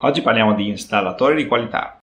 Oggi parliamo di installatori di qualità.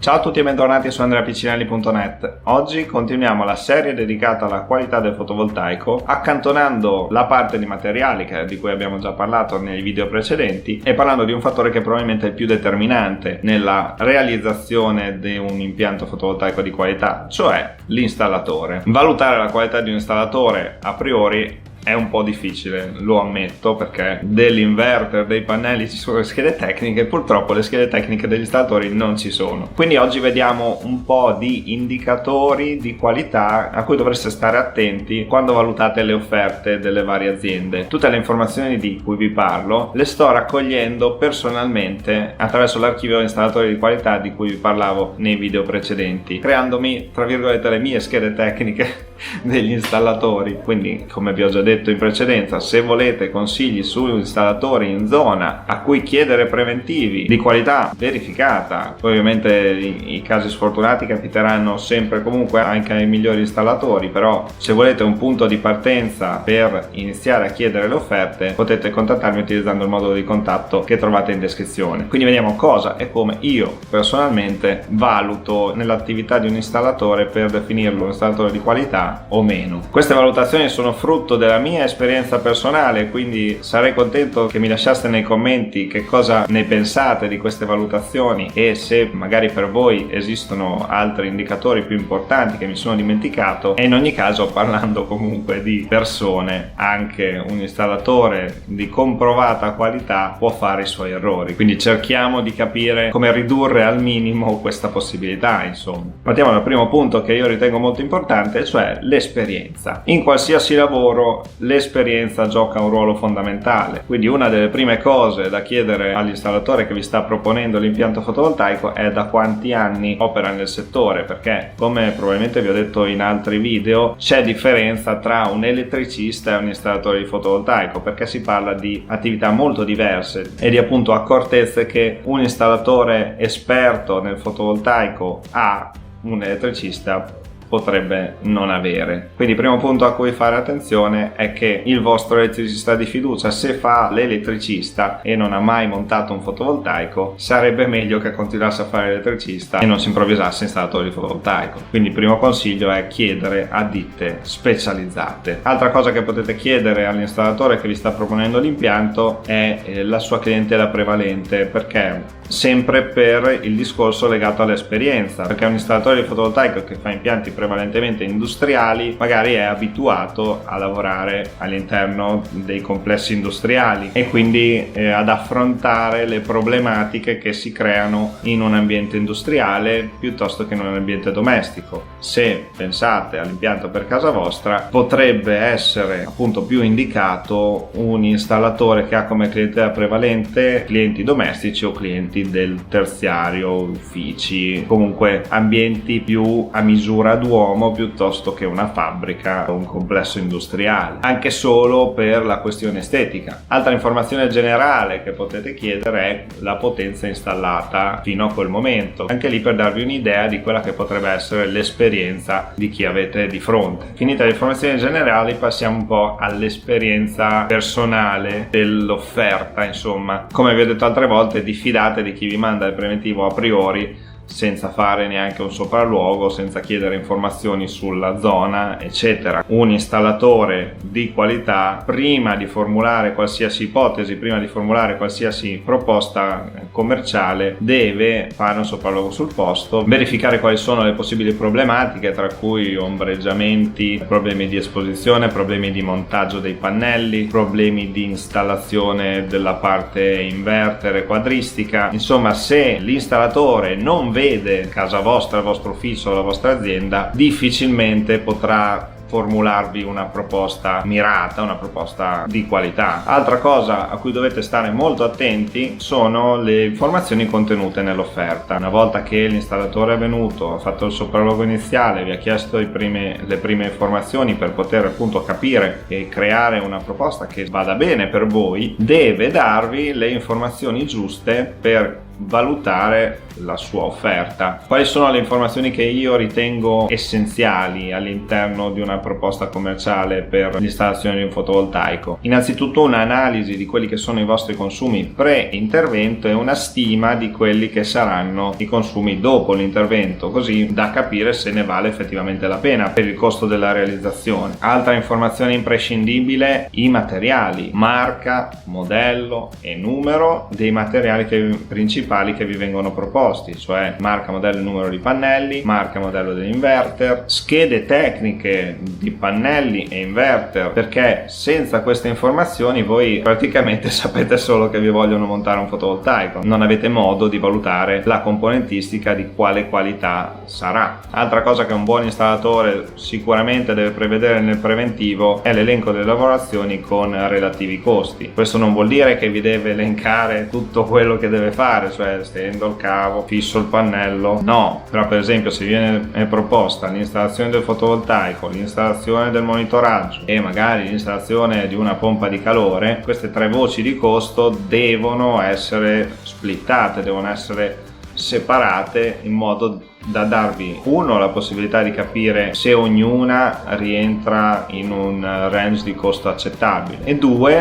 Ciao a tutti e bentornati su andreapiccinelli.net. Oggi continuiamo la serie dedicata alla qualità del fotovoltaico, accantonando la parte di materiali di cui abbiamo già parlato nei video precedenti e parlando di un fattore che probabilmente è il più determinante nella realizzazione di un impianto fotovoltaico di qualità, cioè l'installatore. Valutare la qualità di un installatore a priori è un po' difficile, lo ammetto, perché dell'inverter, dei pannelli ci sono le schede tecniche, purtroppo le schede tecniche degli installatori non ci sono. Quindi oggi vediamo un po' di indicatori di qualità a cui dovreste stare attenti quando valutate le offerte delle varie aziende. Tutte le informazioni di cui vi parlo le sto raccogliendo personalmente attraverso l'archivio installatori di qualità di cui vi parlavo nei video precedenti, creandomi, tra virgolette, le mie schede tecniche degli installatori. Quindi, come vi ho già detto in precedenza, se volete consigli su installatori in zona a cui chiedere preventivi di qualità verificata, poi ovviamente i casi sfortunati capiteranno sempre comunque anche ai migliori installatori, però se volete un punto di partenza per iniziare a chiedere le offerte potete contattarmi utilizzando il modulo di contatto che trovate in descrizione. Quindi vediamo cosa e come io personalmente valuto nell'attività di un installatore per definirlo un installatore di qualità o meno. Queste valutazioni sono frutto della mia esperienza personale, quindi sarei contento che mi lasciaste nei commenti che cosa ne pensate di queste valutazioni e se magari per voi esistono altri indicatori più importanti che mi sono dimenticato. E in ogni caso, parlando comunque di persone, anche un installatore di comprovata qualità può fare i suoi errori, quindi cerchiamo di capire come ridurre al minimo questa possibilità. Insomma, partiamo dal primo punto che io ritengo molto importante, cioè l'esperienza. In qualsiasi lavoro l'esperienza gioca un ruolo fondamentale, quindi una delle prime cose da chiedere all'installatore che vi sta proponendo l'impianto fotovoltaico è da quanti anni opera nel settore, perché come probabilmente vi ho detto in altri video c'è differenza tra un elettricista e un installatore di fotovoltaico, perché si parla di attività molto diverse e di appunto accortezze che un installatore esperto nel fotovoltaico ha un elettricista potrebbe non avere. Quindi il primo punto a cui fare attenzione è che il vostro elettricista di fiducia, se fa l'elettricista e non ha mai montato un fotovoltaico, sarebbe meglio che continuasse a fare l'elettricista e non si improvvisasse installatore di fotovoltaico. Quindi il primo consiglio è chiedere a ditte specializzate. Altra cosa che potete chiedere all'installatore che vi sta proponendo l'impianto è la sua clientela prevalente, perché sempre per il discorso legato all'esperienza, perché un installatore di fotovoltaico che fa impianti prevalentemente industriali magari è abituato a lavorare all'interno dei complessi industriali e quindi ad affrontare le problematiche che si creano in un ambiente industriale piuttosto che in un ambiente domestico. Se pensate all'impianto per casa vostra, potrebbe essere appunto più indicato un installatore che ha come clientela prevalente clienti domestici o clienti del terziario, uffici, comunque ambienti più a misura d'uomo piuttosto che una fabbrica o un complesso industriale, anche solo per la questione estetica. Altra informazione generale che potete chiedere è la potenza installata fino a quel momento, anche lì per darvi un'idea di quella che potrebbe essere l'esperienza di chi avete di fronte. Finite le informazioni generali, passiamo un po' all'esperienza personale dell'offerta. Insomma, come vi ho detto altre volte, diffidate di chi vi manda il preventivo a priori senza fare neanche un sopralluogo, senza chiedere informazioni sulla zona, eccetera. Un installatore di qualità, prima di formulare qualsiasi ipotesi, prima di formulare qualsiasi proposta commerciale, deve fare un sopralluogo sul posto, verificare quali sono le possibili problematiche, tra cui ombreggiamenti, problemi di esposizione, problemi di montaggio dei pannelli, problemi di installazione della parte inverter e quadristica. Insomma, se l'installatore non vede casa vostra, il vostro ufficio, la vostra azienda, difficilmente potrà formularvi una proposta mirata, una proposta di qualità. Altra cosa a cui dovete stare molto attenti sono le informazioni contenute nell'offerta. Una volta che l'installatore è venuto, ha fatto il sopralluogo iniziale, vi ha chiesto le prime informazioni per poter appunto capire e creare una proposta che vada bene per voi, deve darvi le informazioni giuste per valutare la sua offerta. Quali sono le informazioni che io ritengo essenziali all'interno di una proposta commerciale per l'installazione di un fotovoltaico? Innanzitutto un'analisi di quelli che sono i vostri consumi pre-intervento e una stima di quelli che saranno i consumi dopo l'intervento, così da capire se ne vale effettivamente la pena per il costo della realizzazione. Altra informazione imprescindibile: i materiali, marca, modello e numero dei materiali principali che vi vengono proposti, cioè marca, modello e numero di pannelli, marca, modello dell'inverter, schede tecniche di pannelli e inverter, perché senza queste informazioni voi praticamente sapete solo che vi vogliono montare un fotovoltaico, non avete modo di valutare la componentistica di quale qualità sarà. Altra cosa che un buon installatore sicuramente deve prevedere nel preventivo è l'elenco delle lavorazioni con relativi costi. Questo non vuol dire che vi deve elencare tutto quello che deve fare, cioè stendo il cavo, fisso il pannello, no, però per esempio se viene proposta l'installazione del fotovoltaico, l'installazione del monitoraggio e magari l'installazione di una pompa di calore, queste tre voci di costo devono essere splittate, devono essere separate in modo da darvi la possibilità di capire se ognuna rientra in un range di costo accettabile, e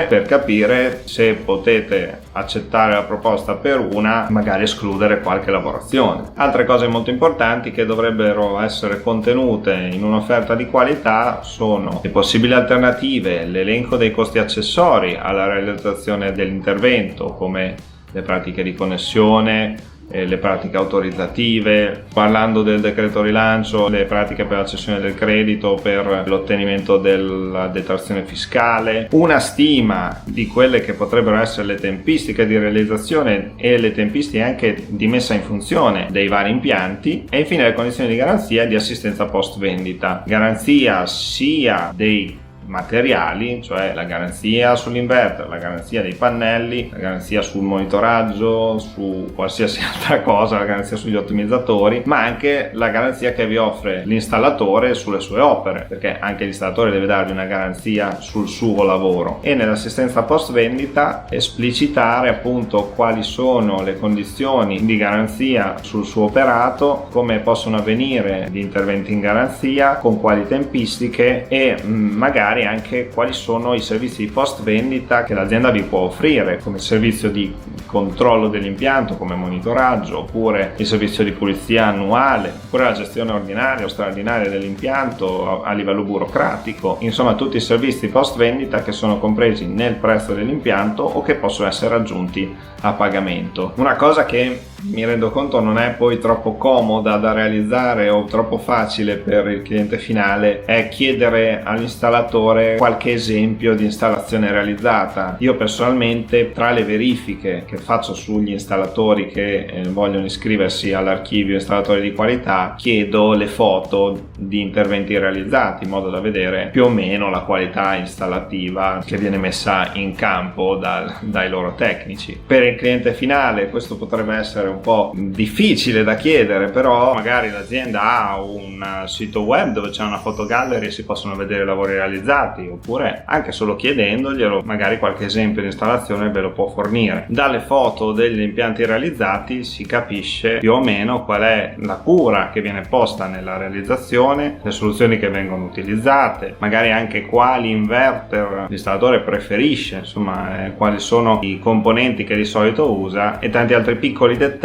per capire se potete accettare la proposta per una, magari escludere qualche lavorazione. Altre cose molto importanti che dovrebbero essere contenute in un'offerta di qualità sono le possibili alternative, l'elenco dei costi accessori alla realizzazione dell'intervento, come le pratiche di connessione, le pratiche autorizzative, parlando del decreto rilancio, le pratiche per la cessione del credito, per l'ottenimento della detrazione fiscale, una stima di quelle che potrebbero essere le tempistiche di realizzazione e le tempistiche anche di messa in funzione dei vari impianti, e infine le condizioni di garanzia e di assistenza post vendita. Garanzia sia dei materiali, cioè la garanzia sull'inverter, la garanzia dei pannelli, la garanzia sul monitoraggio, su qualsiasi altra cosa, la garanzia sugli ottimizzatori, ma anche la garanzia che vi offre l'installatore sulle sue opere, perché anche l'installatore deve darvi una garanzia sul suo lavoro. E nell'assistenza post vendita esplicitare appunto quali sono le condizioni di garanzia sul suo operato, come possono avvenire gli interventi in garanzia, con quali tempistiche e magari anche quali sono i servizi di post vendita che l'azienda vi può offrire, come il servizio di controllo dell'impianto, come monitoraggio, oppure il servizio di pulizia annuale, oppure la gestione ordinaria o straordinaria dell'impianto a livello burocratico. Insomma, tutti i servizi post vendita che sono compresi nel prezzo dell'impianto o che possono essere aggiunti a pagamento. Una cosa che mi rendo conto non è poi troppo comoda da realizzare o troppo facile per il cliente finale è chiedere all'installatore qualche esempio di installazione realizzata. Io personalmente, tra le verifiche che faccio sugli installatori che vogliono iscriversi all'archivio installatori di qualità, chiedo le foto di interventi realizzati in modo da vedere più o meno la qualità installativa che viene messa in campo dai loro tecnici. Per il cliente finale questo potrebbe essere un po' difficile da chiedere, però magari l'azienda ha un sito web dove c'è una fotogallery e si possono vedere i lavori realizzati, oppure anche solo chiedendoglielo magari qualche esempio di installazione ve lo può fornire. Dalle foto degli impianti realizzati si capisce più o meno qual è la cura che viene posta nella realizzazione, le soluzioni che vengono utilizzate, magari anche quali inverter l'installatore preferisce, insomma quali sono i componenti che di solito usa e tanti altri piccoli dettagli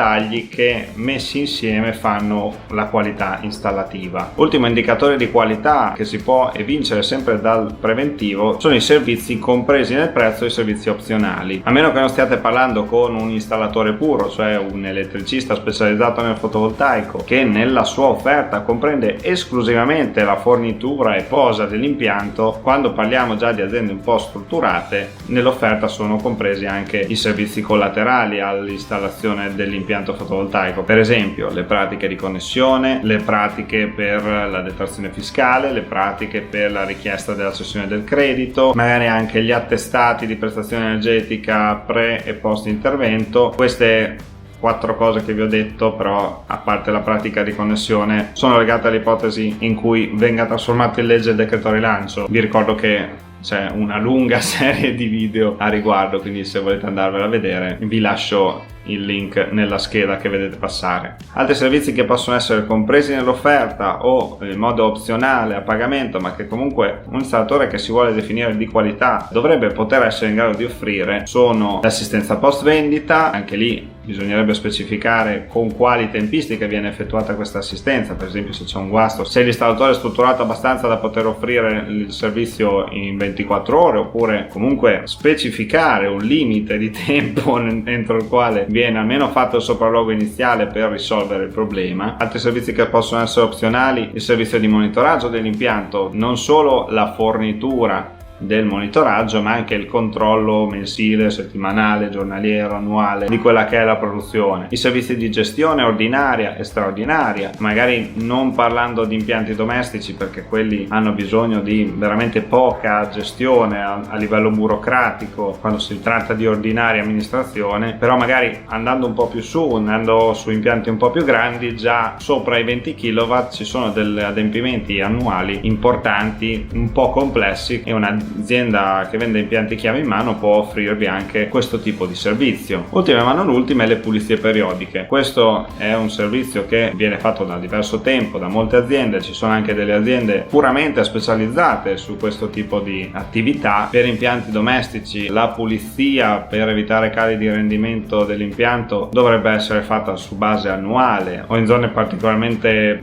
che messi insieme fanno la qualità installativa. Ultimo indicatore di qualità che si può evincere sempre dal preventivo sono i servizi compresi nel prezzo e i servizi opzionali. A meno che non stiate parlando con un installatore puro, cioè un elettricista specializzato nel fotovoltaico che nella sua offerta comprende esclusivamente la fornitura e posa dell'impianto, quando parliamo già di aziende un po' strutturate nell'offerta sono compresi anche i servizi collaterali all'installazione dell'impianto fotovoltaico, per esempio le pratiche di connessione, le pratiche per la detrazione fiscale, le pratiche per la richiesta della cessione del credito, magari anche gli attestati di prestazione energetica pre e post intervento. Queste 4 cose che vi ho detto, però, a parte la pratica di connessione, sono legate all'ipotesi in cui venga trasformato in legge il decreto rilancio. Vi ricordo che c'è una lunga serie di video a riguardo, quindi se volete andarvela a vedere vi lascio il link nella scheda che vedete passare. Altri servizi che possono essere compresi nell'offerta o in modo opzionale a pagamento, ma che comunque un installatore che si vuole definire di qualità dovrebbe poter essere in grado di offrire, sono l'assistenza post vendita. Anche lì bisognerebbe specificare con quali tempistiche viene effettuata questa assistenza, per esempio se c'è un guasto, se l'installatore è strutturato abbastanza da poter offrire il servizio in 24 ore, oppure comunque specificare un limite di tempo entro il quale viene almeno fatto il sopralluogo iniziale per risolvere il problema. Altri servizi che possono essere opzionali: il servizio di monitoraggio dell'impianto, non solo la fornitura del monitoraggio ma anche il controllo mensile, settimanale, giornaliero, annuale di quella che è la produzione, i servizi di gestione ordinaria e straordinaria, magari non parlando di impianti domestici perché quelli hanno bisogno di veramente poca gestione a livello burocratico quando si tratta di ordinaria amministrazione, però magari andando un po' più su, andando su impianti un po' più grandi, già sopra i 20 kW ci sono degli adempimenti annuali importanti, un po' complessi, e un'azienda che vende impianti chiave in mano può offrirvi anche questo tipo di servizio. Ultima ma non ultima, le pulizie periodiche. Questo è un servizio che viene fatto da diverso tempo da molte aziende, ci sono anche delle aziende puramente specializzate su questo tipo di attività. Per impianti domestici la pulizia per evitare cali di rendimento dell'impianto dovrebbe essere fatta su base annuale o in zone particolarmente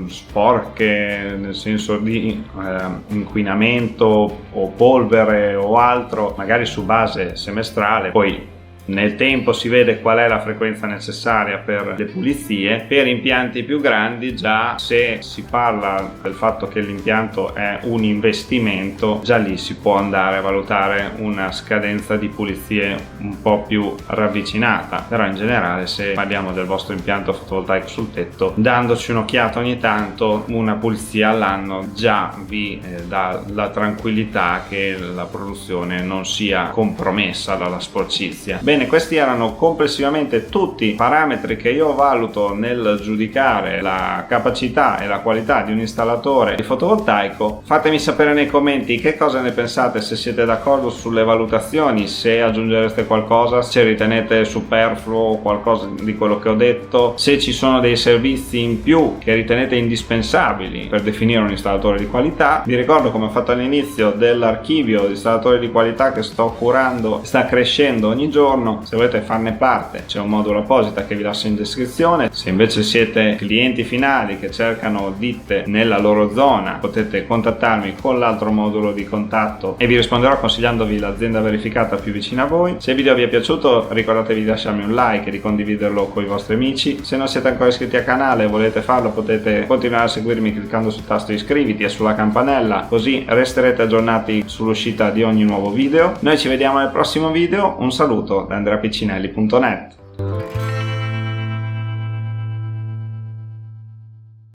sporche, nel senso di inquinamento o polvere o altro, magari su base semestrale. Poi nel tempo si vede qual è la frequenza necessaria per le pulizie. Per impianti più grandi, già se si parla del fatto che l'impianto è un investimento, già lì si può andare a valutare una scadenza di pulizie un po' più ravvicinata. Però in generale, se parliamo del vostro impianto fotovoltaico sul tetto, dandoci un'occhiata ogni tanto, una pulizia all'anno già vi dà la tranquillità che la produzione non sia compromessa dalla sporcizia. Bene, questi erano complessivamente tutti i parametri che io valuto nel giudicare la capacità e la qualità di un installatore di fotovoltaico. Fatemi sapere nei commenti che cosa ne pensate, se siete d'accordo sulle valutazioni, se aggiungereste qualcosa, se ritenete superfluo qualcosa di quello che ho detto, se ci sono dei servizi in più che ritenete indispensabili per definire un installatore di qualità. Vi ricordo, come ho fatto all'inizio, dell'archivio di installatori di qualità che sto curando, sta crescendo ogni giorno. Se volete farne parte c'è un modulo apposito che vi lascio in descrizione. Se invece siete clienti finali che cercano ditte nella loro zona, potete contattarmi con l'altro modulo di contatto e vi risponderò consigliandovi l'azienda verificata più vicina a voi. Se il video vi è piaciuto, ricordatevi di lasciarmi un like e di condividerlo con i vostri amici. Se non siete ancora iscritti al canale e volete farlo, potete continuare a seguirmi cliccando sul tasto iscriviti e sulla campanella, così resterete aggiornati sull'uscita di ogni nuovo video. Noi ci vediamo nel prossimo video. Un saluto da AndreaPiccinelli.net.